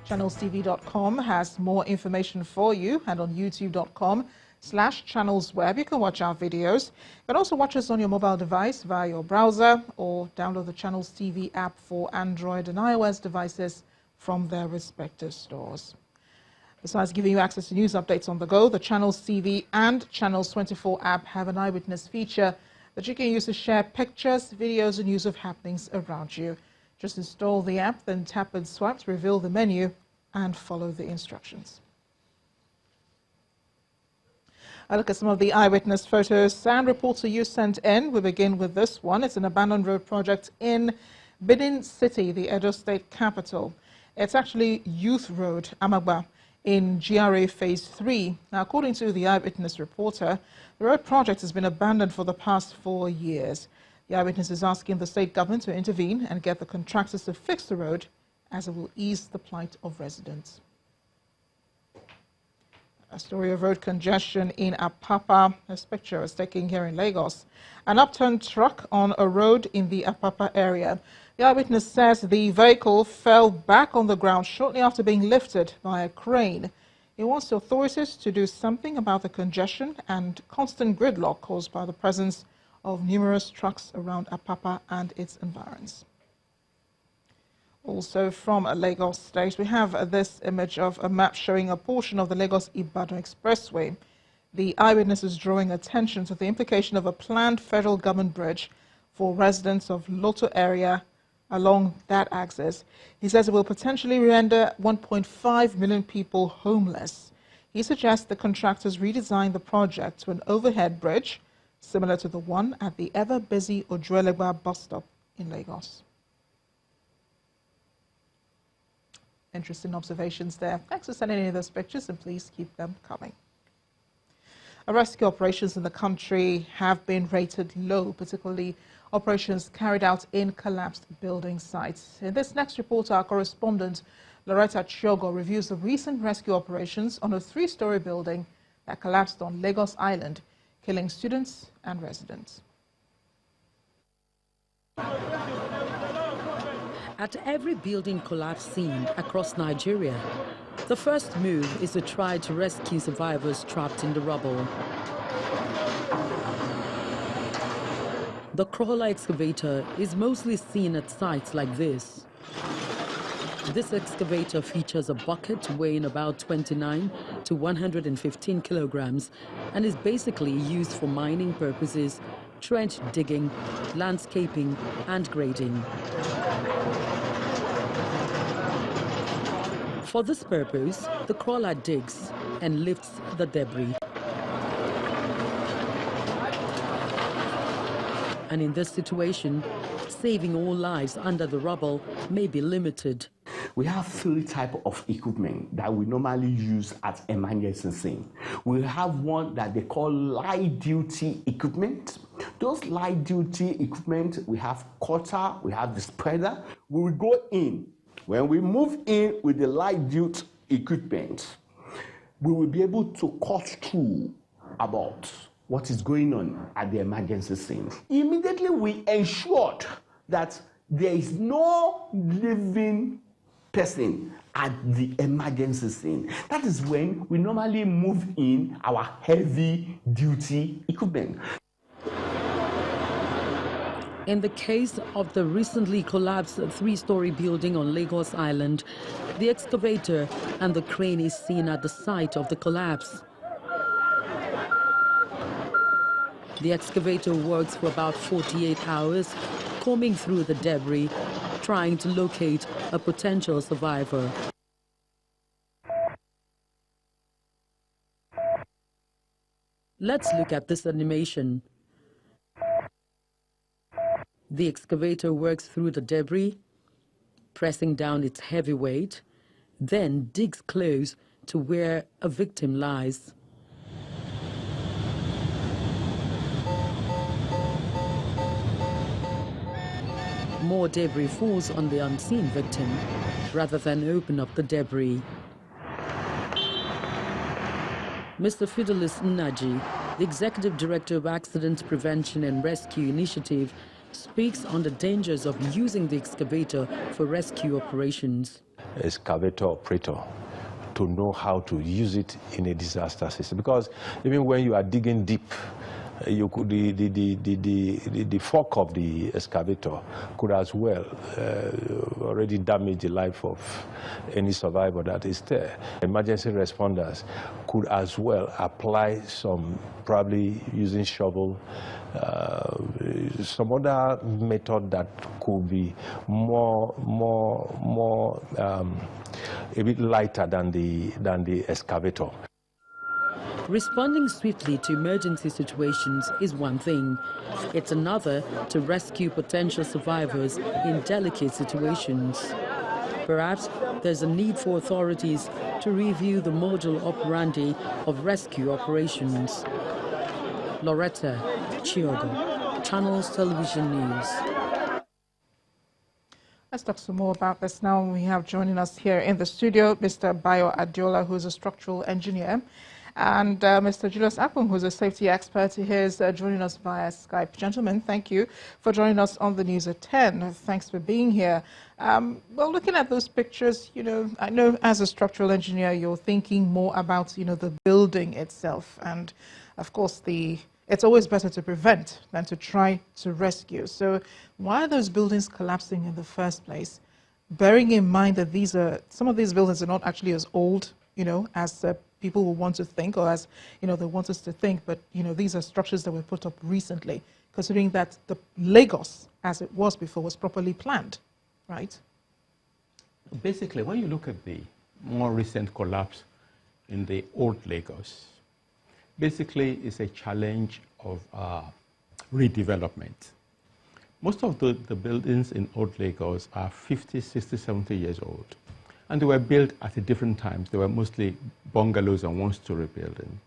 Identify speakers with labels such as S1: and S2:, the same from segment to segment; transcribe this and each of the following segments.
S1: ChannelsTV.com has more information for you, and on youtube.com/channelsweb you can watch our videos. You can also watch us on your mobile device via your browser or download the Channels TV app for Android and iOS devices from their respective stores. Besides giving you access to news updates on the go, the Channels TV and Channels 24 app have an eyewitness feature that you can use to share pictures, videos and news of happenings around you. Just install the app, then tap and swipe to reveal the menu and follow the instructions. I look at some of the eyewitness photos and reports you sent in. We begin with this one. It's an abandoned road project in Benin City, the Edo State capital. It's actually Youth Road, Amagba, in GRA Phase 3. Now, according to the eyewitness reporter, the road project has been abandoned for the past 4 years. The eyewitness is asking the state government to intervene and get the contractors to fix the road, as it will ease the plight of residents. A story of road congestion in Apapa. This picture is taken here in Lagos. An upturned truck on a road in the Apapa area. The eyewitness says the vehicle fell back on the ground shortly after being lifted by a crane. He wants the authorities to do something about the congestion and constant gridlock caused by the presence of numerous trucks around Apapa and its environs. Also from Lagos State, we have this image of a map showing a portion of the Lagos-Ibadan Expressway. The eyewitness is drawing attention to the implication of a planned federal government bridge for residents of Loto area along that axis. He says it will potentially render 1.5 million people homeless. He suggests the contractors redesign the project to an overhead bridge similar to the one at the ever-busy Ojuelegba bus stop in Lagos. Interesting observations there. Thanks for sending in those pictures, and please keep them coming. Rescue operations in the country have been rated low, particularly operations carried out in collapsed building sites. In this next report, our correspondent Loretta Chiogo reviews the recent rescue operations on a 3-story building that collapsed on Lagos Island, killing students and residents.
S2: At every building collapse scene across Nigeria, the first move is to try to rescue survivors trapped in the rubble. The crawler excavator is mostly seen at sites like this. This excavator features a bucket weighing about 29 to 115 kilograms and is basically used for mining purposes, trench digging, landscaping and grading. For this purpose, the crawler digs and lifts the debris. And in this situation, saving all lives under the rubble may be limited.
S3: We have 3 types of equipment that we normally use at emergency scene. We have one that they call light duty equipment. Those light duty equipment, we have cutter, we have the spreader. We will go in. When we move in with the light duty equipment, we will be able to cut through about what is going on at the emergency scene. Immediately we ensured that there is no living person at the emergency scene. That is when we normally move in our heavy duty equipment.
S2: In the case of the recently collapsed 3-story building on Lagos Island, the excavator and the crane is seen at the site of the collapse. The excavator works for about 48 hours, combing through the debris, trying to locate a potential survivor. Let's look at this animation. The excavator works through the debris, pressing down its heavy weight, then digs close to where a victim lies. More debris falls on the unseen victim rather than open up the debris. Mr. Fidelis Nnaji, the Executive Director of Accident Prevention and Rescue Initiative, speaks on the dangers of using the excavator for rescue operations.
S4: Excavator operator to know how to use it in a disaster system, because even when you are digging deep, you could, the fork of the excavator could as well already damage the life of any survivor that is there. Emergency responders could as well apply some, probably using shovel, some other method that could be a bit lighter than the excavator.
S2: Responding swiftly to emergency situations is one thing. It's another to rescue potential survivors in delicate situations. Perhaps there's a need for authorities to review the modus operandi of rescue operations. Loretta Chiogo, Channels Television News.
S1: Let's talk some more about this now. We have joining us here in the studio Mr. Bayo Adiola, who is a structural engineer, and Mr. Julius Akpong, who is a safety expert. He is joining us via Skype. Gentlemen, thank you for joining us on the news at 10. Thanks for being here. Well, looking at those pictures, I know as a structural engineer, you're thinking more about, the building itself. And of course, it's always better to prevent than to try to rescue. So why are those buildings collapsing in the first place? Bearing in mind that some of these buildings are not actually as old, as people will want to think, or as, they want us to think, but, these are structures that were put up recently, considering that the Lagos, as it was before, was properly planned, right?
S5: Basically, when you look at the more recent collapse in the old Lagos, basically it's a challenge of redevelopment. Most of the buildings in old Lagos are 50, 60, 70 years old. And they were built at different times. They were mostly bungalows and one-story buildings.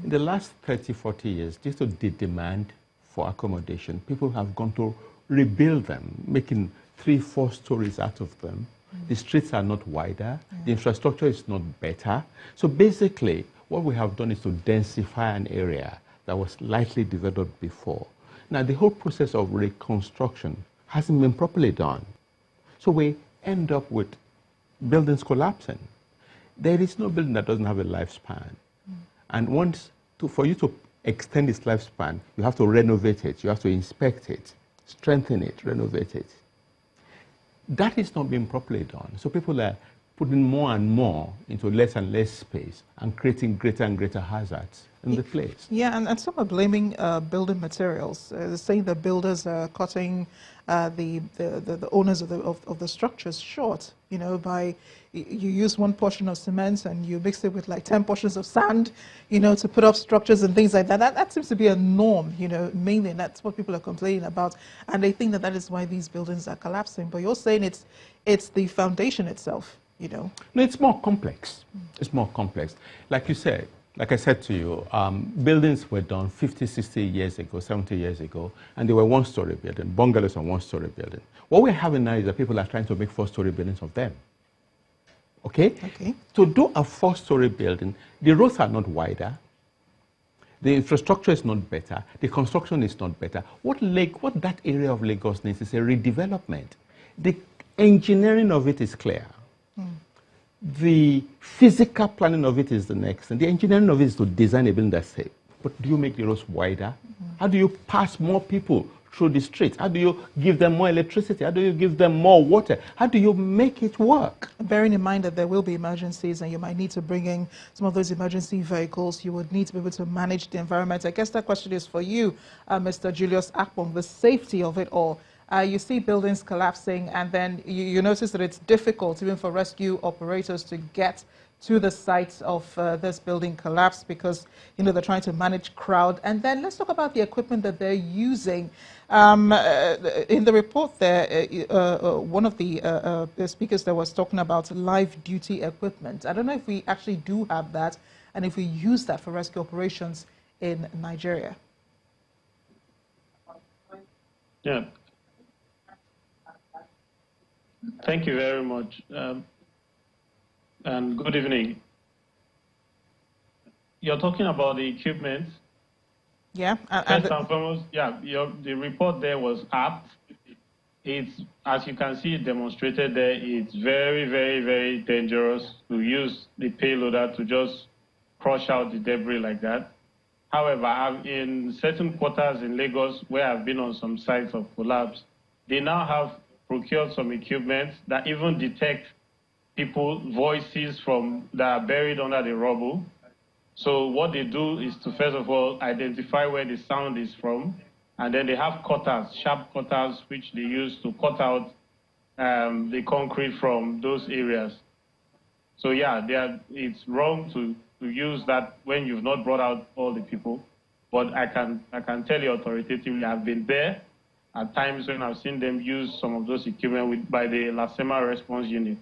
S5: In the last 30, 40 years, due to the demand for accommodation, people have gone to rebuild them, making 3, 4 stories out of them. The streets are not wider. The infrastructure is not better. So basically, what we have done is to densify an area that was lightly developed before. Now, the whole process of reconstruction hasn't been properly done. So we end up with buildings collapsing. There is no building that doesn't have a lifespan. And for you to extend its lifespan, you have to renovate it, you have to inspect it, strengthen it, renovate it. That is not being properly done. So people are putting more and more into less and less space and creating greater and greater hazards in the place.
S1: Yeah, and some are blaming building materials, saying that builders are cutting the owners of the structures short, by you use one portion of cement and you mix it with like 10 portions of sand, to put up structures and things like that. That seems to be a norm, mainly, and that's what people are complaining about. And they think that is why these buildings are collapsing. But you're saying it's the foundation itself, No,
S5: it's more complex. It's more complex. Like you said, like I said to you, buildings were done 50, 60 years ago, 70 years ago, and they were one-story buildings, bungalows and one-story buildings. What we're having now is that people are trying to make 4-story buildings of them. Okay? To do a 4-story building, the roads are not wider, the infrastructure is not better, the construction is not better. What that area of Lagos needs is a redevelopment. The engineering of it is clear. The physical planning of it is the next, and the engineering of it is to design a building that's safe. But do you make the roads wider? How do you pass more people through the streets? How do you give them more electricity? How do you give them more water? How do you make it work?
S1: Bearing in mind that there will be emergencies and you might need to bring in some of those emergency vehicles, you would need to be able to manage the environment. I guess that question is for you, Mr. Julius Akpong, the safety of it all. You see buildings collapsing, and then you notice that it's difficult even for rescue operators to get to the site of this building collapse because, they're trying to manage crowd. And then let's talk about the equipment that they're using. In the report there, one of the speakers there was talking about live duty equipment. I don't know if we actually do have that and if we use that for rescue operations in Nigeria.
S6: Yeah. Thank you very much, and good evening. You're talking about the equipment.
S1: Yeah.
S6: First and foremost, yeah, the report there was apt. It's, as you can see demonstrated there, it's very, very, very dangerous to use the payloader to just crush out the debris like that. However, in certain quarters in Lagos, where I've been on some sites of collapse, they now have procured some equipment that even detect people's voices that are buried under the rubble. So what they do is to, first of all, identify where the sound is from, and then they have cutters, sharp cutters, which they use to cut out the concrete from those areas. So yeah, it's wrong to use that when you've not brought out all the people. But I can tell you authoritatively, I've been there at times when I've seen them use some of those equipment by the Lasema response unit.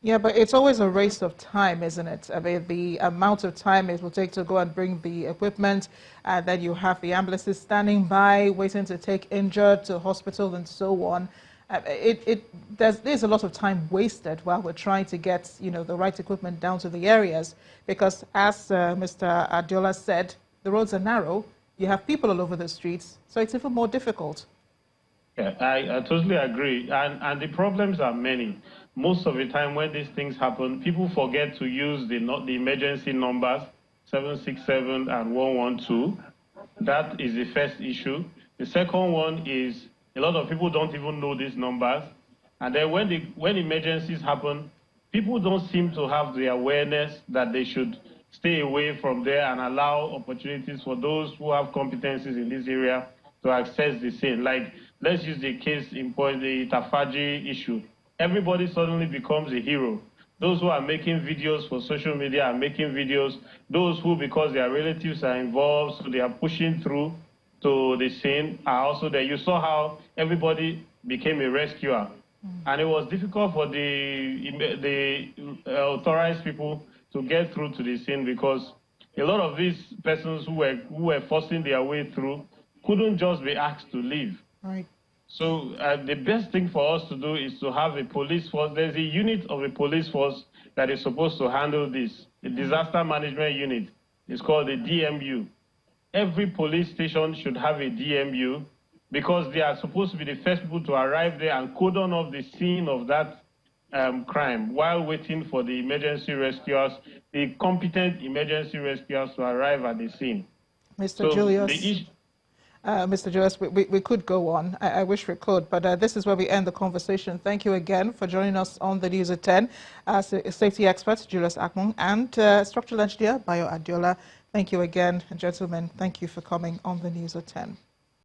S1: Yeah, but it's always a waste of time, isn't it? I mean, the amount of time it will take to go and bring the equipment, and then you have the ambulances standing by, waiting to take injured to hospital and so on. There's a lot of time wasted while we're trying to get, the right equipment down to the areas, because as Mr. Adiola said, the roads are narrow, you have people all over the streets, so it's even more difficult.
S6: Yeah, I totally agree. And the problems are many. Most of the time when these things happen, people forget to use the emergency numbers, 767 and 112. That is the first issue. The second one is a lot of people don't even know these numbers. And then when emergencies happen, people don't seem to have the awareness that they should stay away from there and allow opportunities for those who have competencies in this area to access the scene. Like, let's use the case in point, the Tafaji issue. Everybody suddenly becomes a hero. Those who are making videos for social media are making videos. Those who, because their relatives are involved, so they are pushing through to the scene, are also there. You saw how everybody became a rescuer. And it was difficult for the authorized people to get through to the scene because a lot of these persons who were forcing their way through couldn't just be asked to leave.
S1: Right.
S6: So the best thing for us to do is to have a police force. There's a unit of a police force that is supposed to handle this. The disaster management unit is called the DMU. Every police station should have a DMU because they are supposed to be the first people to arrive there and cordon off the scene of that crime while waiting for the emergency rescuers, the competent emergency rescuers to arrive at the scene.
S1: Mr. Julius. Mr. Julius, we could go on. I wish we could, but this is where we end the conversation. Thank you again for joining us on the News at 10. Safety expert Julius Akmong and structural engineer Bayo Adiola. Thank you again, gentlemen. Thank you for coming on the News at 10.